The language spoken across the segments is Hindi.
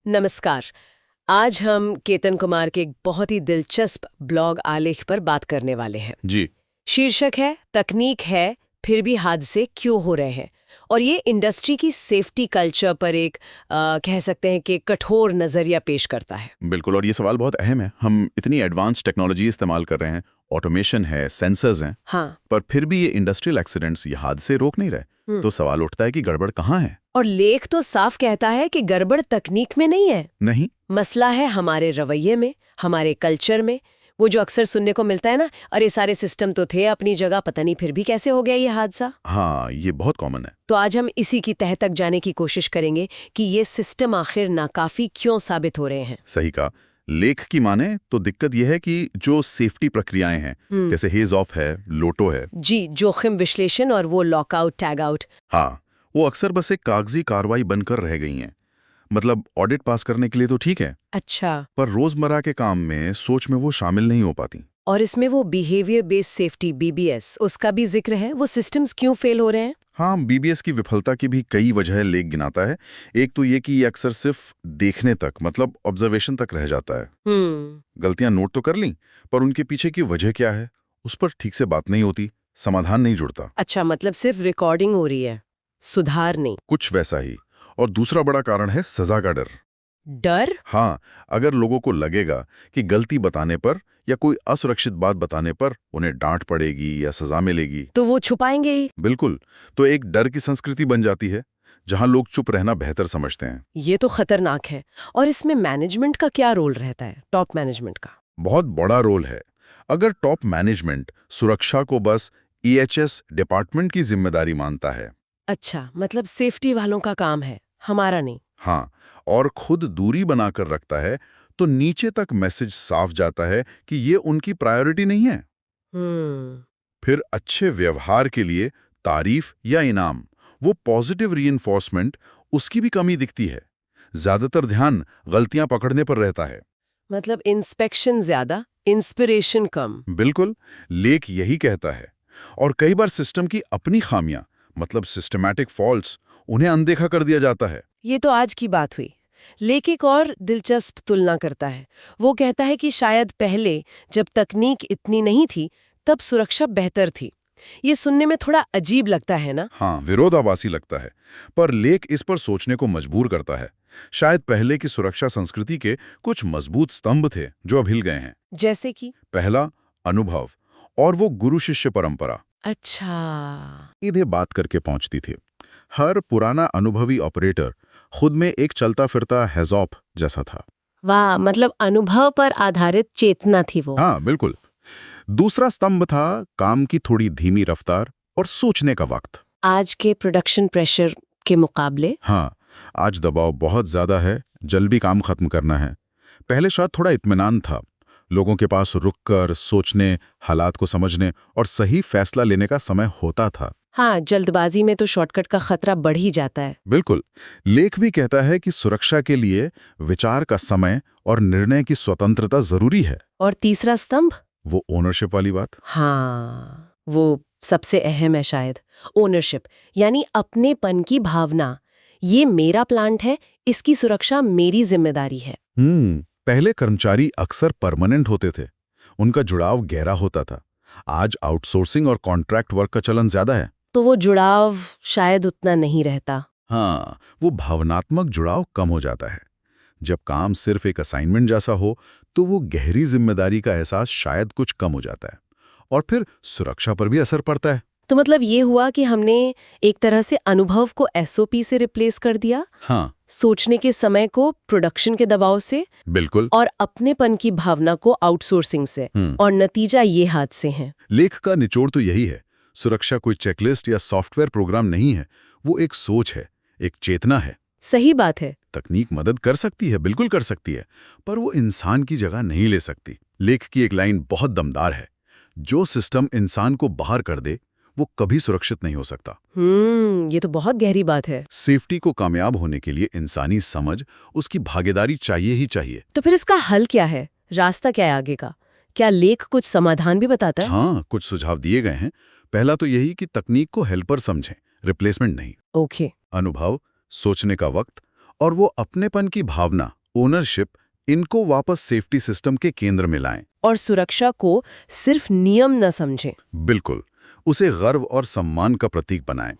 नमस्कार। आज हम केतन कुमार के एक बहुत ही दिलचस्प ब्लॉग आलेख पर बात करने वाले हैं। जी। शीर्षक है तकनीक है फिर भी हादसे क्यों हो रहे हैं, और ये इंडस्ट्री की सेफ्टी कल्चर पर एक कह सकते हैं कि कठोर नजरिया पेश करता है। बिल्कुल, और ये सवाल बहुत अहम है। हम इतनी एडवांस टेक्नोलॉजी इस्तेमाल कर रहे हैं, ऑटोमेशन है, सेंसर्स हैं, हाँ। पर फिर भी ये इंडस्ट्रियल एक्सीडेंट्स, ये हादसे रोक नहीं रहे। तो सवाल उठता है कि गड़बड़ कहाँ है? और लेख तो साफ कहता है कि गड़बड़ तकनीक में नहीं है। नहीं। मसला है हमारे रवैये में, हमारे कल्चर में। वो जो अक्सर सुनने को मिलता है ना, अरे सारे सिस्टम तो थे अपनी जगह, पता नहीं फिर भी कैसे हो गया ये हादसा। हाँ, ये बहुत कॉमन है। तो आज हम इसी की तह तक जाने की कोशिश करेंगे कि ये सिस्टम आखिर नाकाफी क्यों साबित हो रहे हैं। सही कहा। लेख की माने तो दिक्कत यह है कि जो सेफ्टी प्रक्रियाएं हैं, जैसे हेज ऑफ है, लोटो है, जी, जोखिम विश्लेषण और वो लॉकआउट टैग आउट, हाँ, वो अक्सर बस एक कागजी कार्रवाई बनकर रह गई हैं। मतलब ऑडिट पास करने के लिए तो ठीक है, अच्छा, पर रोजमर्रा के काम में, सोच में वो शामिल नहीं हो पाती। और इसमें वो बिहेवियर बेस्ड सेफ्टी बीबीएस, उसका भी जिक्र है। वो सिस्टम्स क्यों फेल हो रहे हैं? हाँ, बीबीएस की विफलता की भी कई वजह लेख गिनाता है। एक तो ये कि ये अक्सर सिर्फ देखने तक, मतलब ऑब्जर्वेशन तक रह जाता है। गलतियां नोट तो कर ली, पर उनके पीछे की वजह क्या है, उस पर ठीक से बात नहीं होती, समाधान नहीं जुड़ता। अच्छा, मतलब सिर्फ रिकॉर्डिंग हो रही है, सुधार नहीं। कुछ वैसा ही। और दूसरा बड़ा कारण है सजा का डर। डर? हाँ, अगर लोगों को लगेगा कि गलती बताने पर या कोई असुरक्षित बात बताने पर उन्हें डांट पड़ेगी या सजा मिलेगी, तो वो छुपाएंगे ही। बिल्कुल, तो एक डर की संस्कृति बन जाती है जहां लोग चुप रहना बेहतर समझते हैं। ये तो खतरनाक है। और इसमें मैनेजमेंट का क्या रोल रहता है, टॉप मैनेजमेंट का? बहुत बड़ा रोल है। अगर टॉप मैनेजमेंट सुरक्षा को बस ईएचएस डिपार्टमेंट की जिम्मेदारी मानता है, अच्छा, मतलब सेफ्टी वालों का काम है, हमारा नहीं। हाँ, और खुद दूरी बनाकर रखता है, तो नीचे तक मैसेज साफ जाता है कि ये उनकी प्रायोरिटी नहीं है। हम्म। फिर अच्छे व्यवहार के लिए तारीफ या इनाम, वो पॉजिटिव रीइंफोर्समेंट, उसकी भी कमी दिखती है। ज्यादातर ध्यान गलतियां पकड़ने पर रहता है। मतलब इंस्पेक्शन ज्यादा, इंस्पिरेशन कम। बिल्कुल, लेख यही कहता है। और कई बार सिस्टम की अपनी खामियां, मतलब सिस्टमैटिक फॉल्ट्स, उन्हें अनदेखा कर दिया जाता है। ये तो आज की बात हुई। लेख एक और दिलचस्प तुलना करता है। वो कहता है कि शायद पहले, जब तकनीक इतनी नहीं थी, तब सुरक्षा बेहतर थी। ये सुनने में थोड़ा अजीब लगता है ना? हाँ, विरोधाभासी लगता है, पर लेख इस पर सोचने को मजबूर करता है। शायद पहले की सुरक्षा संस्कृति के कुछ मजबूत स्तंभ थे जो अब हिल गए हैं। जैसे कि? पहला, अनुभव, और वो गुरु शिष्य परंपरा। अच्छा। सीधे बात करके पहुंचती थी। हर पुराना अनुभवी ऑपरेटर खुद में एक चलता फिरता हैजॉप जैसा था। वाह, मतलब अनुभव पर आधारित चेतना थी वो। हाँ, बिल्कुल। दूसरा स्तंभ था काम की थोड़ी धीमी रफ्तार और सोचने का वक्त। आज के प्रोडक्शन प्रेशर के मुकाबले? हाँ, आज दबाव बहुत ज्यादा है, जल्दी काम खत्म करना है। पहले शायद थोड़ा इत्मीनान था, लोगों के पास रुककर सोचने, हालात को समझने और सही फैसला लेने का समय होता था। हाँ, जल्दबाजी में तो शॉर्टकट का खतरा बढ़ ही जाता है। बिल्कुल। लेख भी कहता है कि सुरक्षा के लिए विचार का समय और निर्णय की स्वतंत्रता जरूरी है। और तीसरा स्तंभ? वो ओनरशिप वाली बात। हाँ, वो सबसे अहम है शायद। ओनरशिप, यानी अपनेपन की भावना। ये मेरा प्लांट है, इसकी सुरक्षा मेरी जिम्मेदारी है। पहले कर्मचारी अक्सर परमानेंट होते थे, उनका जुड़ाव गहरा होता था। आज आउटसोर्सिंग और कॉन्ट्रैक्ट वर्क का चलन ज्यादा है, तो वो जुड़ाव शायद उतना नहीं रहता। हाँ, वो भावनात्मक जुड़ाव कम हो जाता है। जब काम सिर्फ एक असाइनमेंट जैसा हो, तो वो गहरी जिम्मेदारी का एहसास शायद कुछ कम हो जाता है, और फिर सुरक्षा पर भी असर पड़ता है। तो मतलब ये हुआ कि हमने एक तरह से अनुभव को एसओपी से रिप्लेस कर दिया, हाँ, सोचने के समय को प्रोडक्शन के दबाव से, बिल्कुल। और अपनेपन की भावना को आउटसोर्सिंग से। और नतीजा ये हादसे हैं। लेख का निचोड़ तो यही है, सुरक्षा कोई चेकलिस्ट या सॉफ्टवेयर प्रोग्राम नहीं है, वो एक सोच है, एक चेतना है। सही बात है। तकनीक मदद कर सकती है, बिल्कुल कर सकती है, पर वो इंसान की जगह नहीं ले सकती। लेख की एक लाइन बहुत दमदार है, जो सिस्टम इंसान को बाहर कर दे, वो कभी सुरक्षित नहीं हो सकता। ये तो बहुत गहरी बात है। सेफ्टी को कामयाब होने के लिए इंसानी समझ, उसकी भागीदारी चाहिए ही चाहिए। तो फिर इसका हल क्या है, रास्ता क्या है आगे का? क्या लेख कुछ समाधान भी बताता है? हाँ, कुछ सुझाव दिए गए हैं। पहला तो यही कि तकनीक को हेल्पर समझें, रिप्लेसमेंट नहीं। ओके। अनुभव, सोचने का वक्त और वो अपनेपन की भावना ओनरशिप, इनको वापस सेफ्टी सिस्टम के केंद्र में लाएं। और सुरक्षा को सिर्फ नियम न समझें। बिल्कुल, उसे गर्व और सम्मान का प्रतीक बनाएं।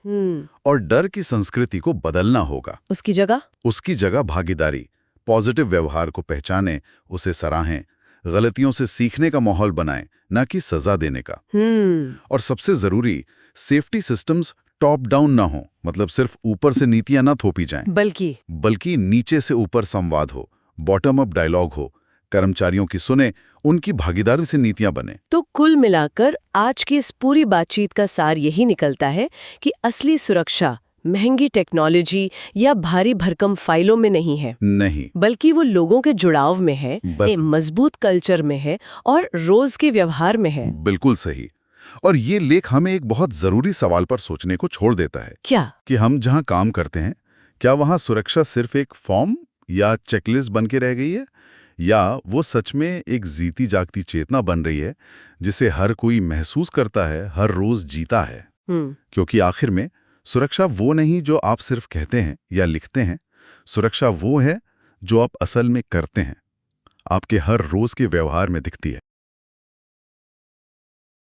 और डर की संस्कृति को बदलना होगा। उसकी जगह भागीदारी, पॉजिटिव व्यवहार को पहचानें, उसे सराहें, गलतियों से सीखने का माहौल बनाएं, न कि सजा देने का। और सबसे जरूरी, सेफ्टी सिस्टम्स टॉप डाउन ना हो, मतलब सिर्फ ऊपर से नीतियां ना थोपी जाएं, बल्कि नीचे से ऊपर संवाद हो, बॉटम अप डायलॉग हो, कर्मचारियों की सुने, उनकी भागीदारी से नीतियां बने। तो कुल मिलाकर आज की इस पूरी बातचीत का सार यही निकलता है कि असली सुरक्षा महंगी टेक्नोलॉजी या भारी भरकम फाइलों में नहीं, बल्कि वो लोगों के जुड़ाव में है, एक मजबूत कल्चर में है और रोज के व्यवहार में है। बिल्कुल सही। और ये लेख हमें एक बहुत जरूरी सवाल पर सोचने को छोड़ देता है। क्या? कि हम जहां काम करते हैं, क्या वहां सुरक्षा सिर्फ एक फॉर्म या चेकलिस्ट बन के रह गई है, या वो सच में एक जीती जागती चेतना बन रही है जिसे हर कोई महसूस करता है, हर रोज जीता है। क्योंकि आखिर में सुरक्षा वो नहीं जो आप सिर्फ कहते हैं या लिखते हैं, सुरक्षा वो है जो आप असल में करते हैं, आपके हर रोज के व्यवहार में दिखती है।